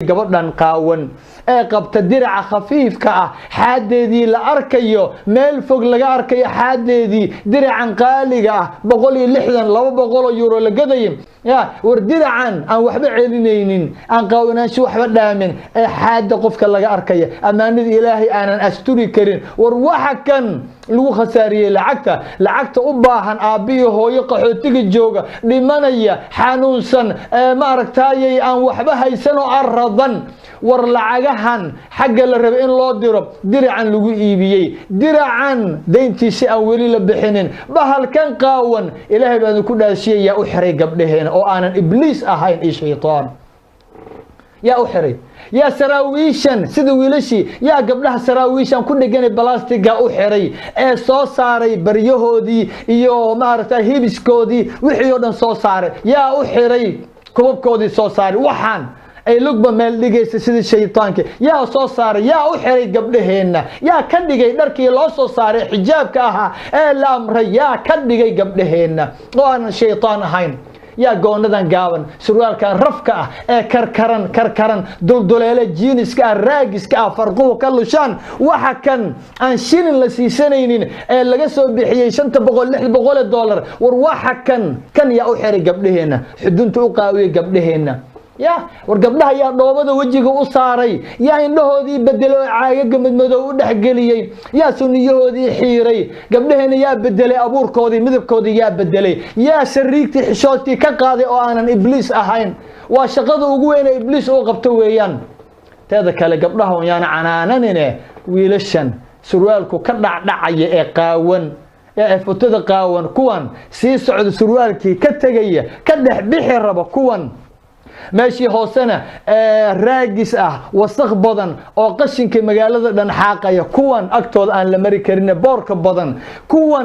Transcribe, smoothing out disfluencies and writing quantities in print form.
gabadhan qaawan ee qabta diraca khafiifka ah xaadeedii la arkayo meel fog laga arkayo xaadeedii diracan qaaliga ah 160 200 euro la gadayo ya war diracan aan waxba celinaynin aan qaawanaansho waxba dhaamin ee xaada qofka laga arkayo amaanada ilaahay aanan asturi karin war waxa kan lagu khasaariyay lacagta u baahan aabiyo hooyo qaxootiga jooga dhimanaya xanuunsan ma aragtay aan waxba haysan oo aradan war lacagahan xagga la rabo in loo diro diracan lagu iibiyay diracan deyntiisa aan weli la bixinin bahalkan qaawan ilaahay baa ku dhaashiyay yaa u xiray gabdhaheena oo aanan ibliis ahayn iyo shaytaan yaa u xiray يا سراويشن سيد ويلشي يا قبلها سراويشن كنا جاني بلاستيكا أحري صوصاري بريهودي يو مارتا هيبسكودي وحيونا صوصاري يا أحري كوبكودي صوصاري وحان أي لقبة مال لقيس سيد الشيطان كي يا صوصاري يا أحري قبلهن يا كدقي دركي لا صوصاري حجاب كاها الأمر يا كدقي قبلهن وأنا الشيطان هين يا قوندان قاون سروالك رفكا كركرن دولدوليله جينسكا راجسكا فرقوه كلشان waxa kan aan shilin la siisanaynin ee laga soo bixiyay $500 war waxa kan yaa u xiray gabdhaheena xudunta u qaawiyay gabdhaheena يا ورقبلها يا دوبده وجهه u saaray yaa indhahoodii bedelo caaga madmadow u dhaxgeliyay yaa sunniyahoodii xiiray gabdhaheena yaa bedelay abuurkoodii midabkoodii yaa bedelay yaa shariigtii xishoodtii ka qaaday oo aanan ibliis ahayn waa shaqada ugu weyn ee ibliis uu qabto weeyaan teeda kale gabdhaha yaana canaananine wiilashan surwaalku ka dhacdhacaya ee qaawan ee fotada qaawan kuwan sii socdo surwaalkii ka tagaya ka dhex bixi raba kuwan ماشي هوسنا راجس وسخ بدن او قشنك مغالده دن حاقيا كوان اكتود ان لا مري كرين بورك بدن كوان